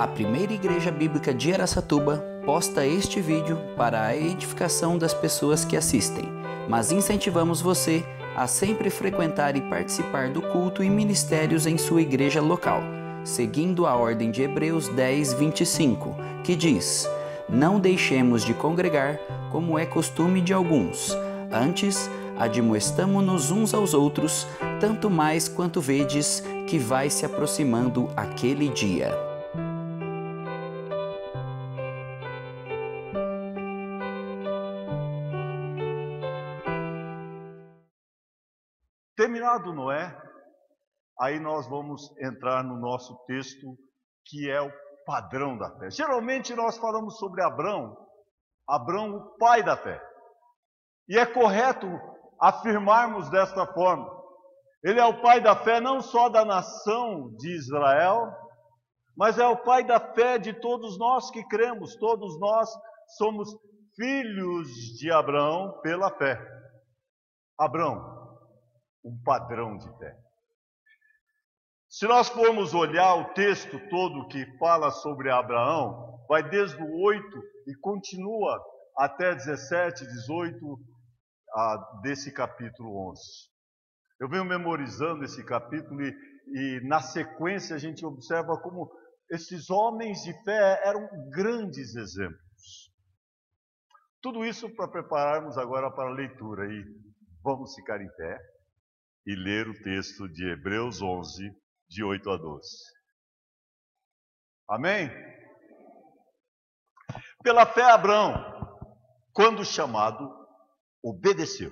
A primeira igreja bíblica de Araçatuba posta este vídeo para a edificação das pessoas que assistem, mas incentivamos você a sempre frequentar e participar do culto e ministérios em sua igreja local, seguindo a ordem de Hebreus 10, 25, que diz: não deixemos de congregar, como é costume de alguns, antes admoestamo-nos uns aos outros, tanto mais quanto vedes que vai se aproximando aquele dia. Terminado Noé, aí nós vamos entrar no nosso texto, que é o padrão da fé. Geralmente nós falamos sobre Abrão, o pai da fé. E é correto afirmarmos desta forma. Ele é o pai da fé não só da nação de Israel, mas é o pai da fé de todos nós que cremos. Todos nós somos filhos de Abrão pela fé. Abrão, um padrão de fé. Se nós formos olhar o texto todo que fala sobre Abraão, vai desde o 8 e continua até 17, 18 desse capítulo 11. Eu venho memorizando esse capítulo e na sequência a gente observa como esses homens de fé eram grandes exemplos. Tudo isso para prepararmos agora para a leitura. E vamos ficar em pé e ler o texto de Hebreus 11, de 8 a 12. Amém? Pela fé, Abrão, quando chamado, obedeceu,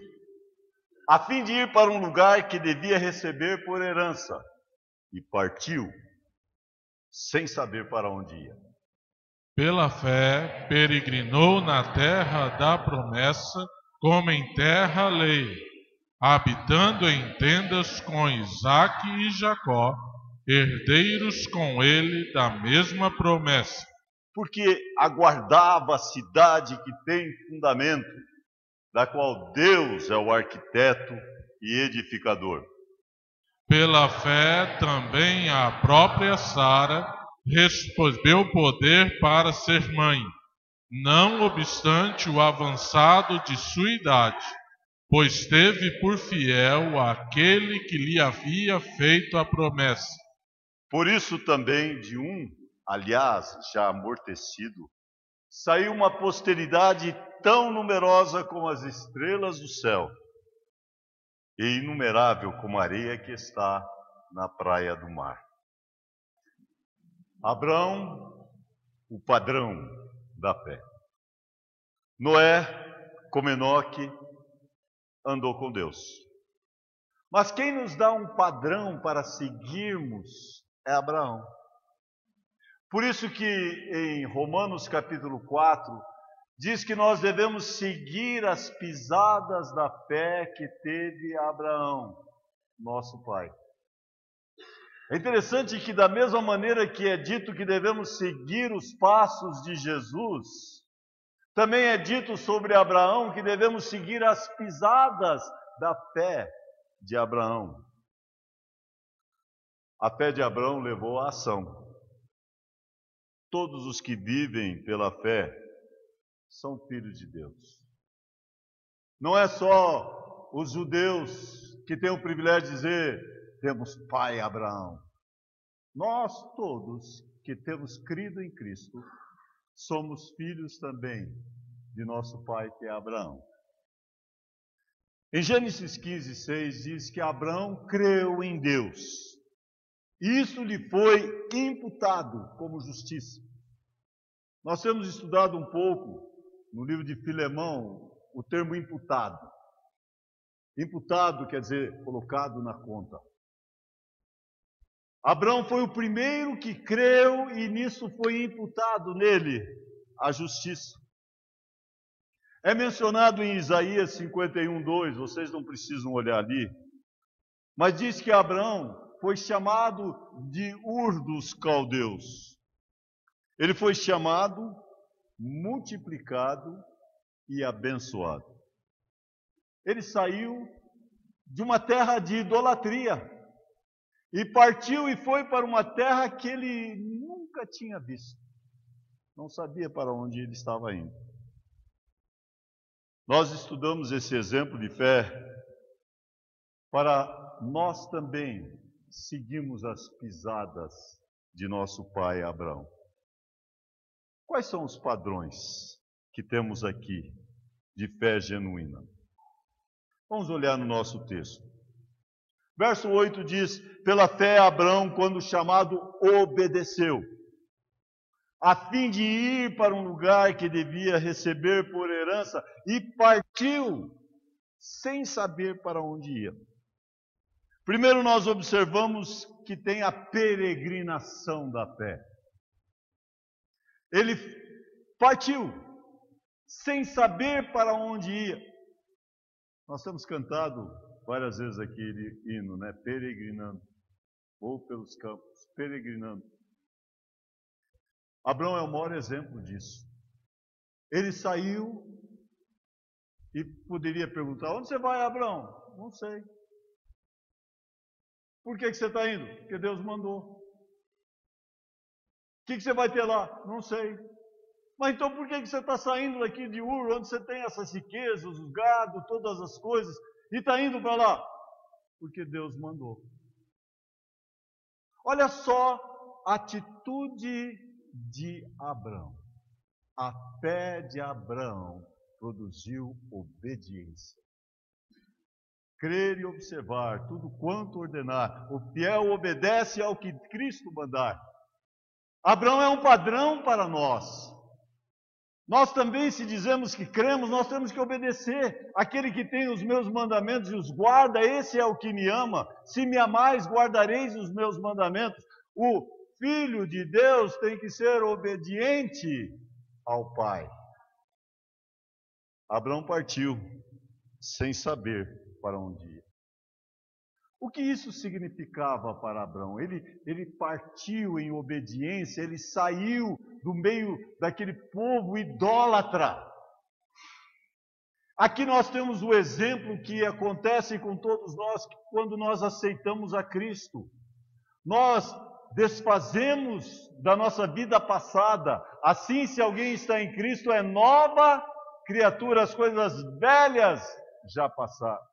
a fim de ir para um lugar que devia receber por herança, e partiu, sem saber para onde ia. Pela fé, peregrinou na terra da promessa, como em terra alheia, habitando em tendas com Isaque e Jacó, herdeiros com ele da mesma promessa. Porque aguardava a cidade que tem fundamento, da qual Deus é o arquiteto e edificador. Pela fé também a própria Sara recebeu poder para ser mãe, não obstante o avançado de sua idade, pois teve por fiel aquele que lhe havia feito a promessa. Por isso também de aliás, já amortecido, saiu uma posteridade tão numerosa como as estrelas do céu, e inumerável como a areia que está na praia do mar. Abrão, o padrão da fé. Noé, como Enoque, andou com Deus. Mas quem nos dá um padrão para seguirmos é Abraão. Por isso que em Romanos capítulo 4, diz que nós devemos seguir as pisadas da fé que teve Abraão, nosso pai. É interessante que da mesma maneira que é dito que devemos seguir os passos de Jesus, também é dito sobre Abraão que devemos seguir as pisadas da fé de Abraão. A fé de Abraão levou à ação. Todos os que vivem pela fé são filhos de Deus. Não é só os judeus que têm o privilégio de dizer, temos pai Abraão. Nós todos que temos crido em Cristo, somos filhos também de nosso pai que é Abraão. Em Gênesis 15, 6 diz que Abraão creu em Deus. Isso lhe foi imputado como justiça. Nós temos estudado um pouco no livro de Filemão o termo imputado. Imputado quer dizer colocado na conta. Abraão foi o primeiro que creu e nisso foi imputado nele a justiça. É mencionado em Isaías 51, 2, vocês não precisam olhar ali, mas diz que Abraão foi chamado de Ur dos Caldeus. Ele foi chamado, multiplicado e abençoado. Ele saiu de uma terra de idolatria e partiu e foi para uma terra que ele nunca nunca tinha visto. Não sabia para onde ele estava indo. Nós estudamos esse exemplo de fé para nós também seguirmos as pisadas de nosso pai Abraão. Quais são os padrões que temos aqui de fé genuína? Vamos olhar no nosso texto. Verso 8 diz: pela fé Abraão, quando chamado, obedeceu, a fim de ir para um lugar que devia receber por herança, e partiu sem saber para onde ia. Primeiro nós observamos que tem a peregrinação da fé. Ele partiu sem saber para onde ia. Nós temos cantado várias vezes aquele hino, né? Peregrinando. Vou pelos campos, peregrinando. Abraão é o maior exemplo disso. Ele saiu e poderia perguntar: onde você vai, Abraão? Não sei. Por que você está indo? Porque Deus mandou. O que você vai ter lá? Não sei. Mas então por que você está saindo daqui de Ur, onde você tem essas riquezas, os gado, todas as coisas, e está indo para lá? Porque Deus mandou. Olha só a atitude de Abraão. A fé de Abraão produziu obediência. Crer e observar tudo quanto ordenar. O fiel obedece ao que Cristo mandar. Abraão é um padrão para nós. Nós também, se dizemos que cremos, nós temos que obedecer. Aquele que tem os meus mandamentos e os guarda, esse é o que me ama. Se me amais, guardareis os meus mandamentos. O Filho de Deus tem que ser obediente ao Pai. Abraão partiu sem saber para onde ia. O que isso significava para Abraão? Ele partiu em obediência, ele saiu do meio daquele povo idólatra. Aqui nós temos o exemplo que acontece com todos nós quando nós aceitamos a Cristo. Nós desfazemos da nossa vida passada. Assim, se alguém está em Cristo, é nova criatura, as coisas velhas já passaram.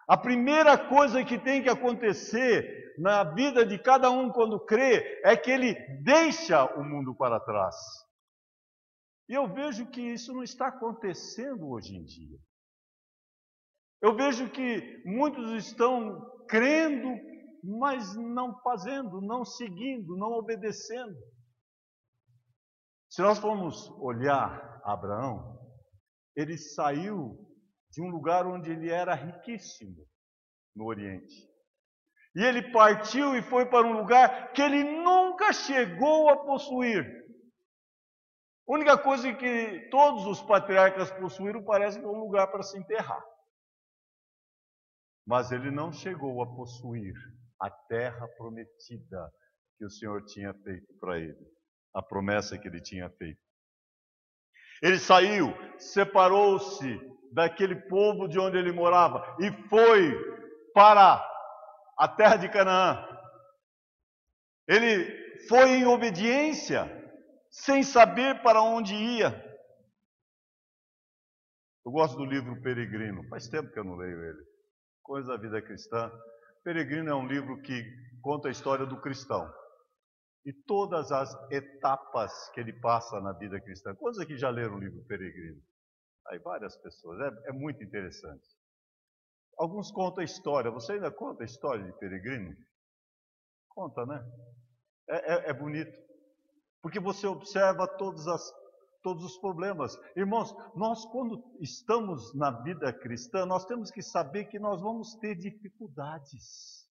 A primeira coisa que tem que acontecer na vida de cada um quando crê é que ele deixa o mundo para trás. E eu vejo que isso não está acontecendo hoje em dia. Eu vejo que muitos estão crendo, mas não fazendo, não seguindo, não obedecendo. Se nós formos olhar Abraão, ele saiu de um lugar onde ele era riquíssimo, no Oriente. E ele partiu e foi para um lugar que ele nunca chegou a possuir. A única coisa que todos os patriarcas possuíram parece que é um lugar para se enterrar. Mas ele não chegou a possuir a terra prometida que o Senhor tinha feito para ele, a promessa que ele tinha feito. Ele saiu, separou-se daquele povo de onde ele morava e foi para a terra de Canaã. Ele foi em obediência, sem saber para onde ia. Eu gosto do livro Peregrino, faz tempo que eu não leio ele. Coisa da Vida Cristã. Peregrino é um livro que conta a história do cristão e todas as etapas que ele passa na vida cristã. Quantos aqui já leram o livro Peregrino? Aí várias pessoas, é muito interessante. Alguns contam a história. Você ainda conta a história de Peregrino? Conta, né? É bonito. Porque você observa todos os problemas. Irmãos, nós quando estamos na vida cristã, nós temos que saber que nós vamos ter dificuldades.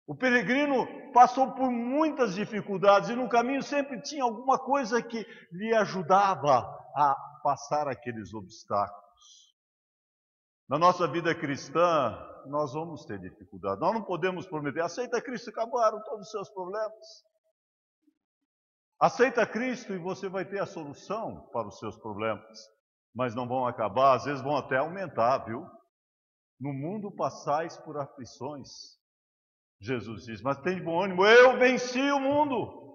O peregrino passou por muitas dificuldades e no caminho sempre tinha alguma coisa que lhe ajudava a passar aqueles obstáculos. Na nossa vida cristã, nós vamos ter dificuldades. Nós não podemos prometer, aceita Cristo e acabaram todos os seus problemas. Aceita Cristo e você vai ter a solução para os seus problemas. Mas não vão acabar, às vezes vão até aumentar, viu? No mundo passais por aflições. Jesus diz, mas tem de bom ânimo, eu venci o mundo.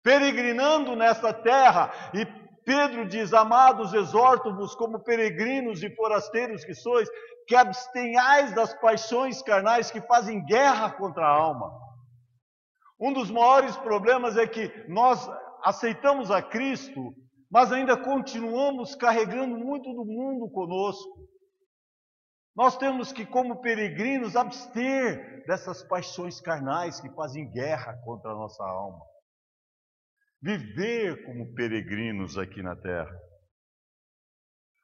peregrinando nesta terra. E Pedro diz: amados, exorto-vos como peregrinos e forasteiros que sois, que abstenhais das paixões carnais que fazem guerra contra a alma. Um dos maiores problemas é que nós aceitamos a Cristo, mas ainda continuamos carregando muito do mundo conosco. Nós temos que, como peregrinos, abster dessas paixões carnais que fazem guerra contra a nossa alma. Viver como peregrinos aqui na terra.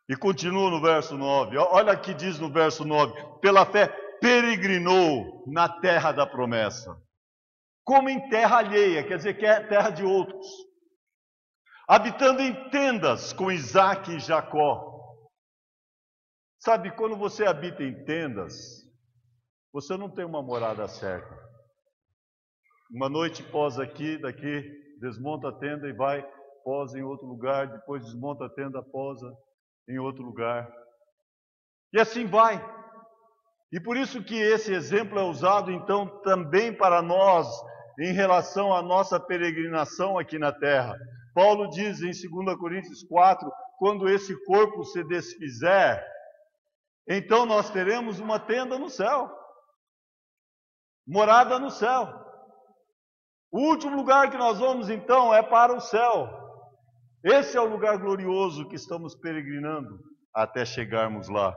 E continua no verso 9. Olha o que diz no verso 9. Pela fé peregrinou na terra da promessa. Como em terra alheia, quer dizer que é terra de outros. Habitando em tendas com Isaac e Jacó. Sabe, quando você habita em tendas, você não tem uma morada certa. Uma noite posa aqui, daqui, desmonta a tenda e vai, posa em outro lugar, depois desmonta a tenda, posa em outro lugar. E assim vai. E por isso que esse exemplo é usado então também para nós, em relação à nossa peregrinação aqui na terra. Paulo diz em 2 Coríntios 4, quando esse corpo se desfizer, então nós teremos uma tenda no céu, morada no céu. O último lugar que nós vamos então é para o céu. Esse é o lugar glorioso que estamos peregrinando até chegarmos lá.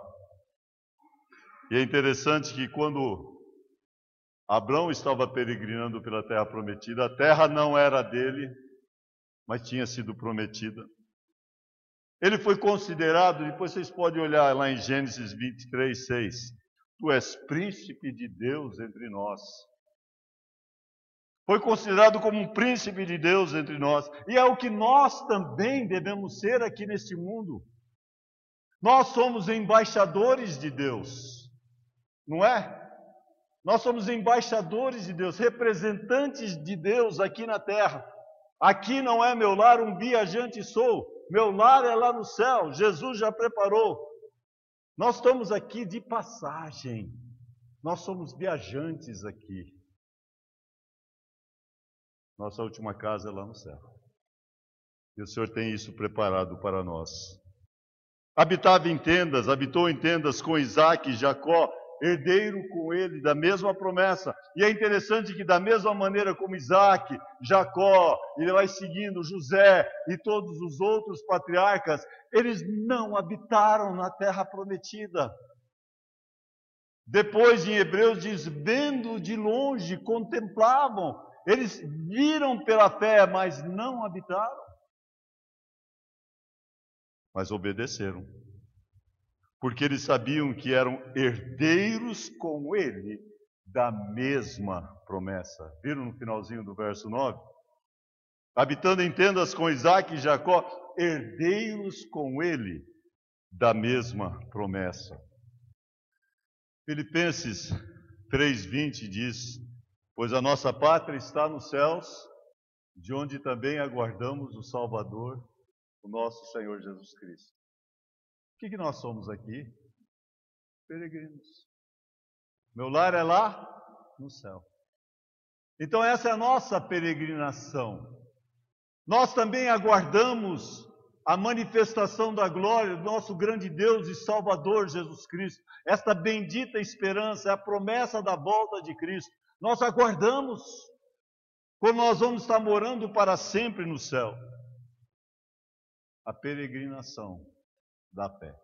E é interessante que quando Abrão estava peregrinando pela terra prometida, a terra não era dele, mas tinha sido prometida. Ele foi considerado, depois vocês podem olhar lá em Gênesis 23, 6. Tu és príncipe de Deus entre nós. Foi considerado como um príncipe de Deus entre nós. E é o que nós também devemos ser aqui neste mundo. Nós somos embaixadores de Deus, não é? Nós somos embaixadores de Deus, representantes de Deus aqui na terra. Aqui não é meu lar, um viajante sou. Meu lar é lá no céu, Jesus já preparou. Nós estamos aqui de passagem. Nós somos viajantes aqui. Nossa última casa é lá no céu. E o Senhor tem isso preparado para nós. Habitava em tendas, habitou em tendas com Isaac e Jacó, herdeiro com ele da mesma promessa. E é interessante que da mesma maneira como Isaac, Jacó, ele vai seguindo José e todos os outros patriarcas, eles não habitaram na terra prometida. Depois em Hebreus diz, vendo de longe, contemplavam, eles viram pela fé, mas não habitaram. Mas obedeceram. Porque eles sabiam que eram herdeiros com ele da mesma promessa. Viram no finalzinho do verso 9? Habitando em tendas com Isaac e Jacó, herdeiros com ele da mesma promessa. Filipenses 3:20 diz, pois a nossa pátria está nos céus, de onde também aguardamos o Salvador, o nosso Senhor Jesus Cristo. O que nós somos aqui? Peregrinos. Meu lar é lá no céu. Então essa é a nossa peregrinação. Nós também aguardamos a manifestação da glória do nosso grande Deus e Salvador Jesus Cristo. Esta bendita esperança é a promessa da volta de Cristo. Nós aguardamos quando nós vamos estar morando para sempre no céu. A peregrinação da fé.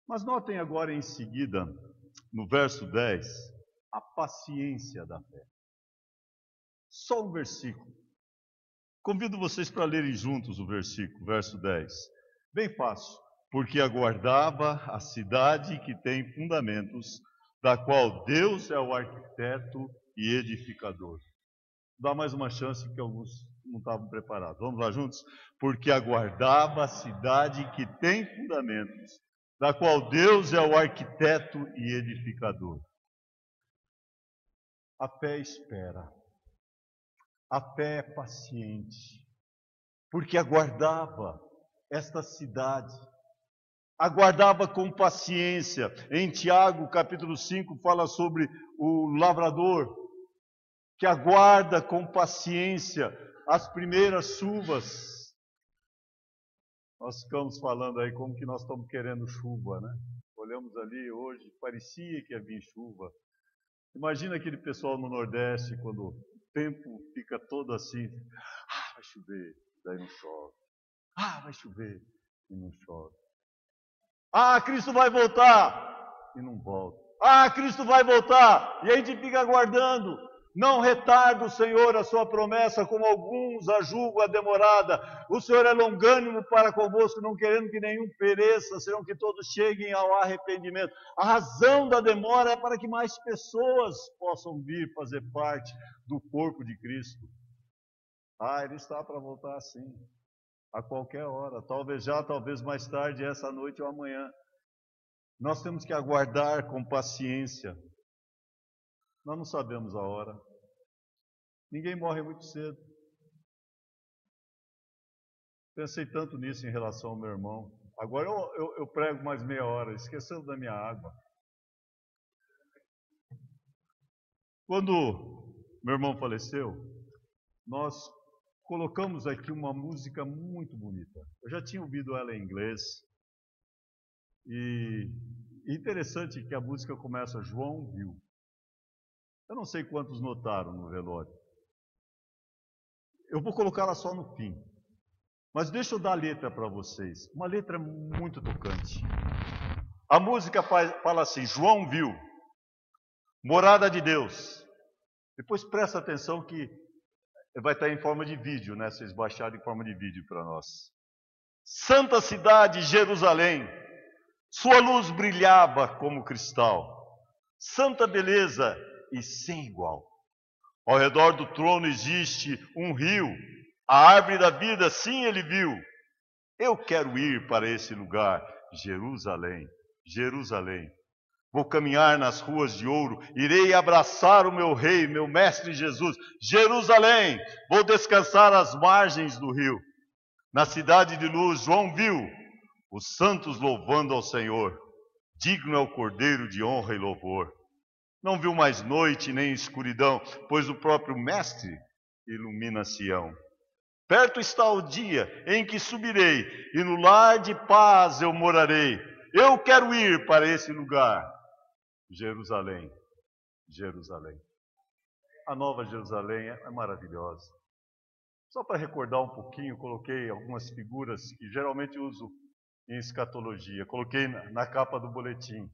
Mas notem agora em seguida, no verso 10, a paciência da fé. Só um versículo. Convido vocês para lerem juntos o versículo, verso 10. Bem fácil. Porque aguardava a cidade que tem fundamentos, da qual Deus é o arquiteto e edificador. Dá mais uma chance que alguns não estavam preparados. Vamos lá juntos? Porque aguardava a cidade que tem fundamentos, da qual Deus é o arquiteto e edificador. A fé espera. A fé é paciente. Porque aguardava esta cidade. Aguardava com paciência. Em Tiago, capítulo 5, fala sobre o lavrador, que aguarda com paciência as primeiras chuvas. Nós ficamos falando aí como que nós estamos querendo chuva, né? Olhamos ali hoje, parecia que ia vir chuva. Imagina aquele pessoal no Nordeste, quando o tempo fica todo assim. Vai chover, daí não chove. Vai chover, e não chove. Cristo vai voltar, e não volta. Cristo vai voltar, e a gente fica aguardando. Não retarda o Senhor a sua promessa, como alguns a julgam a demorada. O Senhor é longânimo para convosco, não querendo que nenhum pereça, senão que todos cheguem ao arrependimento. A razão da demora é para que mais pessoas possam vir fazer parte do corpo de Cristo. Ele está para voltar sim, a qualquer hora, talvez já, talvez mais tarde, essa noite ou amanhã. Nós temos que aguardar com paciência. Nós não sabemos a hora. Ninguém morre muito cedo. Pensei tanto nisso em relação ao meu irmão. Agora eu prego mais meia hora, esquecendo da minha água. Quando meu irmão faleceu, nós colocamos aqui uma música muito bonita. Eu já tinha ouvido ela em inglês. E interessante que a música começa, João viu. Eu não sei quantos notaram no velório. Eu vou colocá-la só no fim. Mas deixa eu dar a letra para vocês. Uma letra muito tocante. A música fala assim, João viu, morada de Deus. Depois presta atenção que vai estar em forma de vídeo, né? Vocês baixaram em forma de vídeo para nós. Santa cidade, Jerusalém, sua luz brilhava como cristal. Santa beleza e sem igual. Ao redor do trono existe um rio, a árvore da vida, sim, ele viu. Eu quero ir para esse lugar, Jerusalém, Jerusalém. Vou caminhar nas ruas de ouro, irei abraçar o meu rei, meu mestre Jesus. Jerusalém, vou descansar às margens do rio. Na cidade de luz, João viu os santos louvando ao Senhor. Digno é o Cordeiro de honra e louvor. Não viu mais noite nem escuridão, pois o próprio Mestre ilumina Sião. Perto está o dia em que subirei, e no lar de paz eu morarei. Eu quero ir para esse lugar, Jerusalém, Jerusalém. A Nova Jerusalém é maravilhosa. Só para recordar um pouquinho, coloquei algumas figuras que geralmente uso em escatologia. Coloquei na capa do boletim.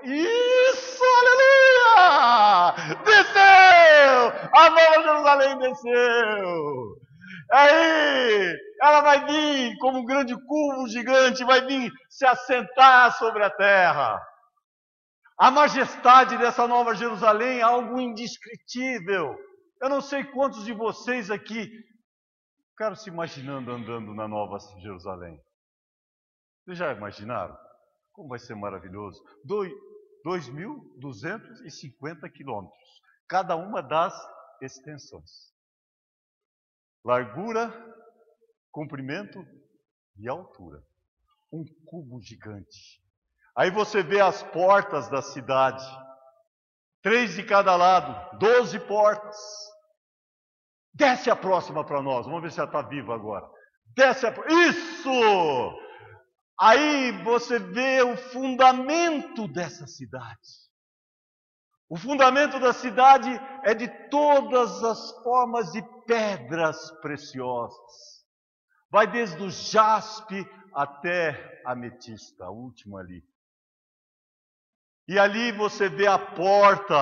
Isso, aleluia! Desceu! A Nova Jerusalém desceu! Aí, ela vai vir como um grande cubo gigante, vai vir se assentar sobre a terra. A majestade dessa Nova Jerusalém é algo indescritível. Eu não sei quantos de vocês aqui ficaram se imaginando andando na Nova Jerusalém. Vocês já imaginaram? Como vai ser maravilhoso. 2.250 quilômetros. Cada uma das extensões. Largura, comprimento e altura. Um cubo gigante. Aí você vê as portas da cidade. 3 de cada lado. 12 portas. Desce a próxima para nós. Vamos ver se ela está viva agora. Desce a próxima. Isso! Aí você vê o fundamento dessa cidade. O fundamento da cidade é de todas as formas de pedras preciosas. Vai desde o jaspe até a ametista, a última ali. E ali você vê a porta,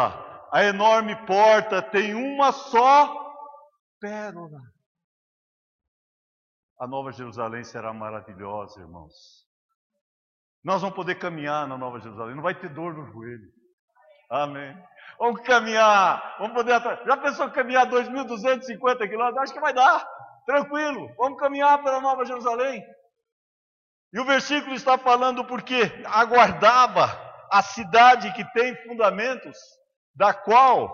a enorme porta, tem uma só pérola. A Nova Jerusalém será maravilhosa, irmãos. Nós vamos poder caminhar na Nova Jerusalém, não vai ter dor no joelho. Amém. Vamos caminhar, vamos poder... Já pensou caminhar 2.250 quilômetros? Acho que vai dar, tranquilo. Vamos caminhar para a Nova Jerusalém. E o versículo está falando porque aguardava a cidade que tem fundamentos, da qual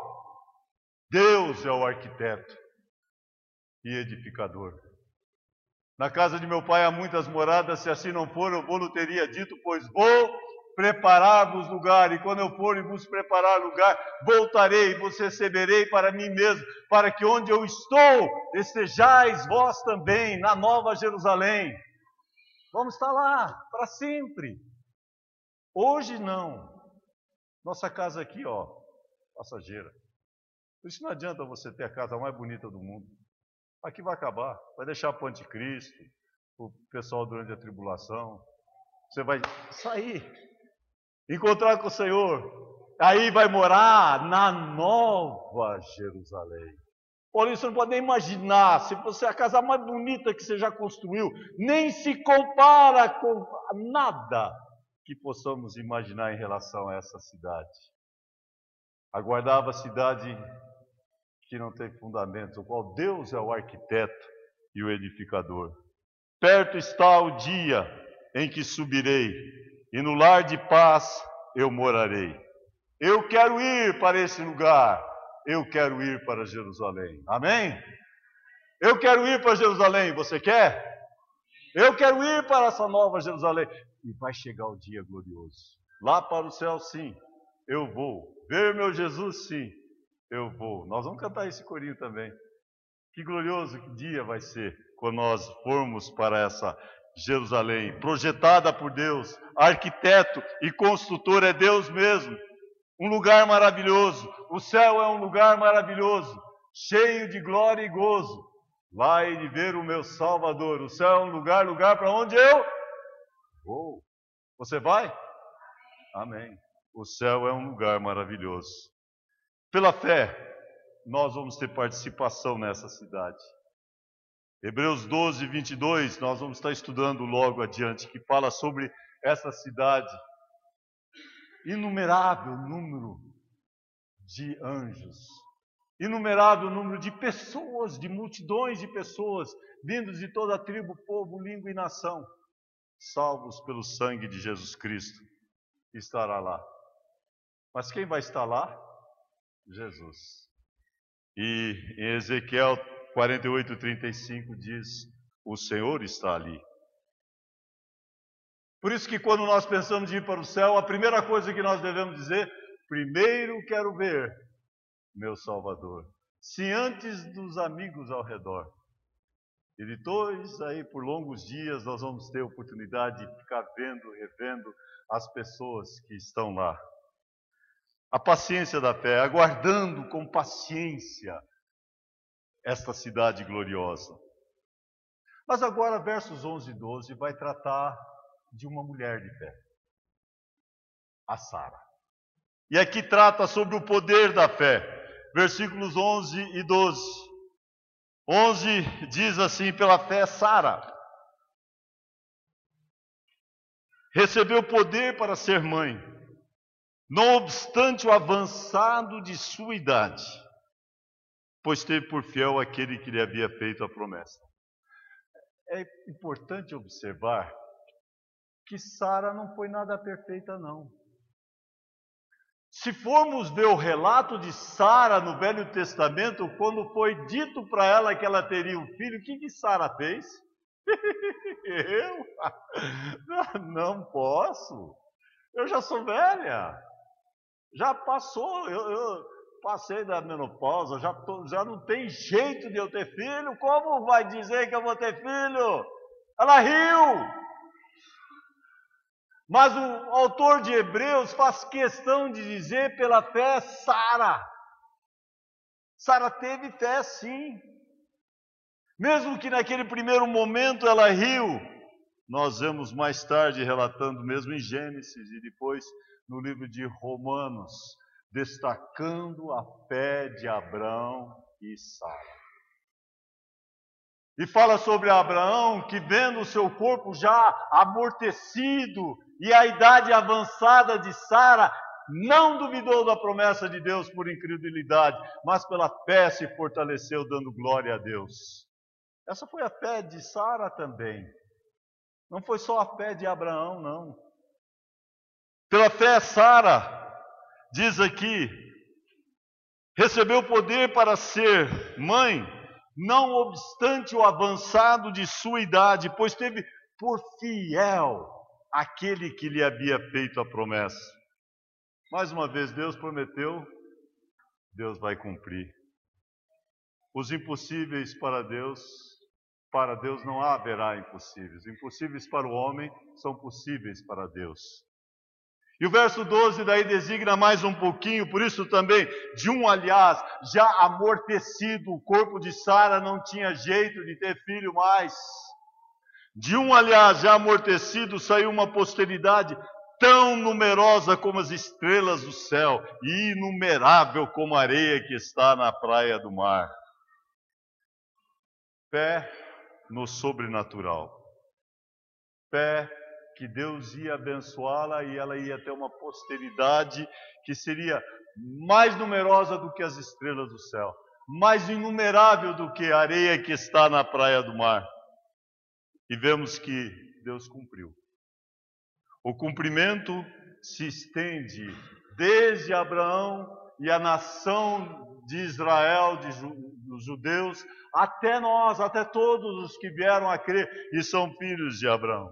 Deus é o arquiteto e edificador. Na casa de meu pai há muitas moradas, se assim não for, eu vou-lhe teria dito, pois vou preparar-vos lugar, e quando eu for e vos preparar lugar, voltarei e vos receberei para mim mesmo, para que onde eu estou, estejais vós também, na Nova Jerusalém. Vamos estar lá, para sempre. Hoje não. Nossa casa aqui, ó, passageira. Por isso não adianta você ter a casa mais bonita do mundo. Aqui vai acabar, vai deixar para o anticristo, o pessoal durante a tribulação. Você vai sair, encontrar com o Senhor, aí vai morar na Nova Jerusalém. Por isso você não pode nem imaginar, se você a casa mais bonita que você já construiu, nem se compara com nada que possamos imaginar em relação a essa cidade. Aguardava a cidade que não tem fundamentos, o qual Deus é o arquiteto e o edificador. Perto está o dia em que subirei, e no lar de paz eu morarei. Eu quero ir para esse lugar, eu quero ir para Jerusalém. Amém? Eu quero ir para Jerusalém, você quer? Eu quero ir para essa Nova Jerusalém. E vai chegar o dia glorioso. Lá para o céu, sim, eu vou. Ver meu Jesus, sim, eu vou. Nós vamos cantar esse corinho também. Que glorioso que dia vai ser quando nós formos para essa Jerusalém, projetada por Deus, arquiteto e construtor é Deus mesmo. Um lugar maravilhoso. O céu é um lugar maravilhoso, cheio de glória e gozo. Lá hei de ver o meu Salvador. O céu é um lugar para onde eu vou. Você vai? Amém. O céu é um lugar maravilhoso. Pela fé, nós vamos ter participação nessa cidade. Hebreus 12, 22, nós vamos estar estudando logo adiante, que fala sobre essa cidade. Inumerável número de anjos, inumerável número de pessoas, de multidões de pessoas, vindos de toda a tribo, povo, língua e nação, salvos pelo sangue de Jesus Cristo, estará lá. Mas quem vai estar lá? Jesus. E em Ezequiel 48:35 diz: o Senhor está ali. Por isso que quando nós pensamos em ir para o céu, a primeira coisa que nós devemos dizer: primeiro quero ver meu Salvador. Se antes dos amigos ao redor. E depois, aí por longos dias, nós vamos ter a oportunidade de ficar vendo, revendo as pessoas que estão lá. A paciência da fé, aguardando com paciência esta cidade gloriosa. Mas agora, versos 11 e 12, vai tratar de uma mulher de fé, a Sara. E aqui trata sobre o poder da fé, versículos 11 e 12. 11 diz assim: pela fé, Sara recebeu poder para ser mãe, não obstante o avançado de sua idade, pois teve por fiel aquele que lhe havia feito a promessa. É importante observar que Sara não foi nada perfeita, não. Se formos ver o relato de Sara no Velho Testamento, quando foi dito para ela que ela teria um filho, o que Sara fez? Eu? Não posso. Eu já sou velha. Já passou, eu passei da menopausa, já não tem jeito de eu ter filho. Como vai dizer que eu vou ter filho? Ela riu. Mas o autor de Hebreus faz questão de dizer pela fé Sara. Sara teve fé, sim. Mesmo que naquele primeiro momento ela riu, nós vemos mais tarde relatando, mesmo em Gênesis e depois no livro de Romanos, destacando a fé de Abraão e Sara. E fala sobre Abraão que, vendo o seu corpo já amortecido e a idade avançada de Sara, não duvidou da promessa de Deus por incredulidade, mas pela fé se fortaleceu, dando glória a Deus. Essa foi a fé de Sara também. Não foi só a fé de Abraão, não. Pela fé, Sara, diz aqui, recebeu poder para ser mãe, não obstante o avançado de sua idade, pois teve por fiel aquele que lhe havia feito a promessa. Mais uma vez, Deus prometeu, Deus vai cumprir. Os impossíveis para Deus não haverá impossíveis. Impossíveis para o homem são possíveis para Deus. E o verso 12 daí designa mais um pouquinho, por isso também, de um, aliás, já amortecido, o corpo de Sara não tinha jeito de ter filho mais. De um, aliás, já amortecido, saiu uma posteridade tão numerosa como as estrelas do céu e inumerável como a areia que está na praia do mar. Fé no sobrenatural. Fé que Deus ia abençoá-la e ela ia ter uma posteridade que seria mais numerosa do que as estrelas do céu, mais inumerável do que a areia que está na praia do mar. E vemos que Deus cumpriu. O cumprimento se estende desde Abraão e a nação de Israel, dos judeus, até nós, até todos os que vieram a crer e são filhos de Abraão.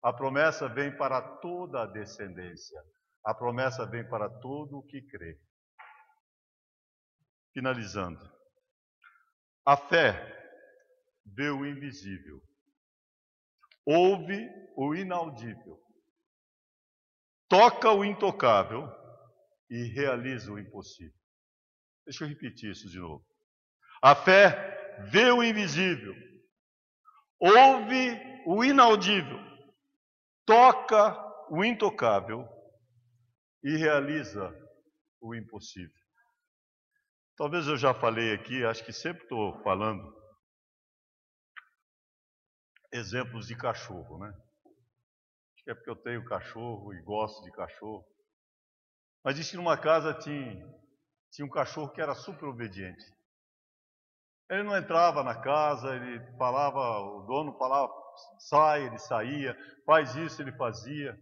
A promessa vem para toda a descendência. A promessa vem para todo o que crê. Finalizando. A fé vê o invisível, ouve o inaudível, toca o intocável e realiza o impossível. Deixa eu repetir isso de novo. A fé vê o invisível, ouve o inaudível, toca o intocável e realiza o impossível. Talvez eu já falei aqui, acho que sempre estou falando exemplos de cachorro, né? Acho que é porque eu tenho cachorro e gosto de cachorro. Mas diz que numa casa tinha um cachorro que era super obediente. Ele não entrava na casa, ele falava, o dono falava, sai, ele saía, faz isso, ele fazia.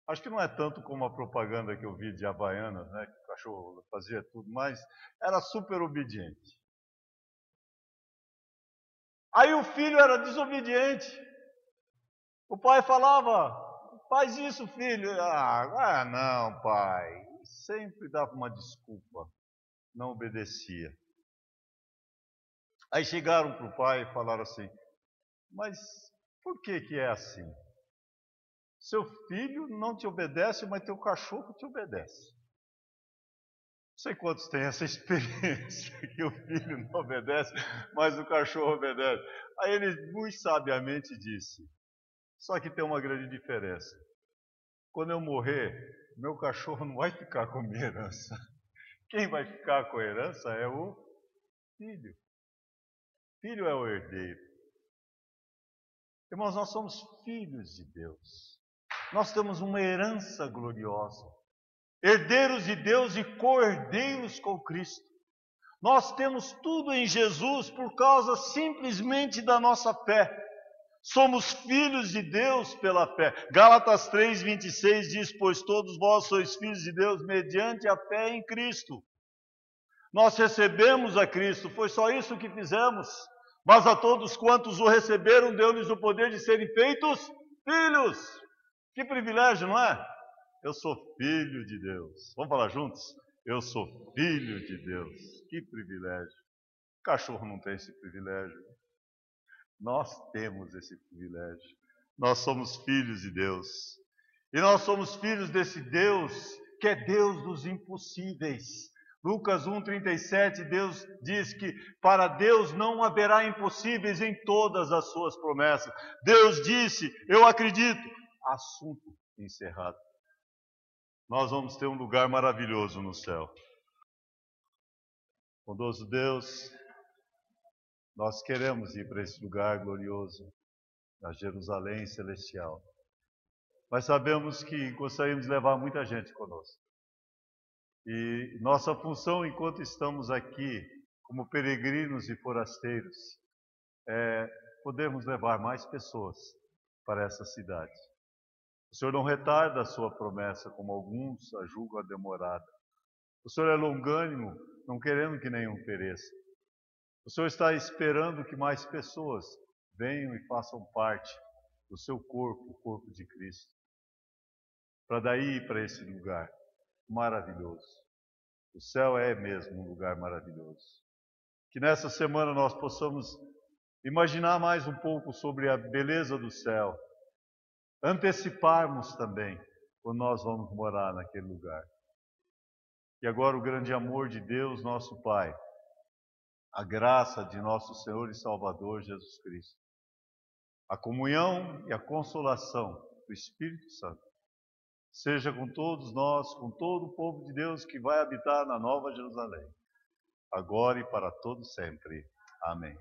Acho que não é tanto como a propaganda que eu vi de Havaianas, né? Que o cachorro fazia tudo, mas era super obediente. Aí o filho era desobediente. O pai falava, faz isso, filho. Não, pai. Sempre dava uma desculpa. Não obedecia. Aí chegaram para o pai e falaram assim, mas por que é assim? Seu filho não te obedece, mas teu cachorro te obedece. Não sei quantos têm essa experiência, que o filho não obedece, mas o cachorro obedece. Aí ele muito sabiamente disse, só que tem uma grande diferença. Quando eu morrer, meu cachorro não vai ficar com minha herança. Quem vai ficar com a herança é o filho. Filho é o herdeiro. Irmãos, nós somos filhos de Deus. Nós temos uma herança gloriosa. Herdeiros de Deus e co-herdeiros com Cristo. Nós temos tudo em Jesus por causa simplesmente da nossa fé. Somos filhos de Deus pela fé. Gálatas 3:26 diz, pois todos vós sois filhos de Deus mediante a fé em Cristo. Nós recebemos a Cristo, foi só isso que fizemos. Mas a todos quantos o receberam, deu-lhes o poder de serem feitos filhos. Que privilégio, não é? Eu sou filho de Deus. Vamos falar juntos? Eu sou filho de Deus. Que privilégio. O cachorro não tem esse privilégio. Nós temos esse privilégio. Nós somos filhos de Deus. E nós somos filhos desse Deus que é Deus dos impossíveis. Lucas 1:37, Deus diz que para Deus não haverá impossíveis em todas as suas promessas. Deus disse, eu acredito, assunto encerrado. Nós vamos ter um lugar maravilhoso no céu. Bondoso Deus, nós queremos ir para esse lugar glorioso, na Jerusalém celestial. Mas sabemos que gostaríamos de levar muita gente conosco. E nossa função enquanto estamos aqui, como peregrinos e forasteiros, é podermos levar mais pessoas para essa cidade. O Senhor não retarda a sua promessa, como alguns a julgam demorada. O Senhor é longânimo, não querendo que nenhum pereça. O Senhor está esperando que mais pessoas venham e façam parte do seu corpo, o corpo de Cristo, para daí ir para esse lugar maravilhoso. O céu é mesmo um lugar maravilhoso. Que nessa semana nós possamos imaginar mais um pouco sobre a beleza do céu, anteciparmos também quando nós vamos morar naquele lugar. E agora o grande amor de Deus, nosso Pai, a graça de nosso Senhor e Salvador Jesus Cristo, a comunhão e a consolação do Espírito Santo, seja com todos nós, com todo o povo de Deus que vai habitar na Nova Jerusalém, agora e para todo sempre. Amém.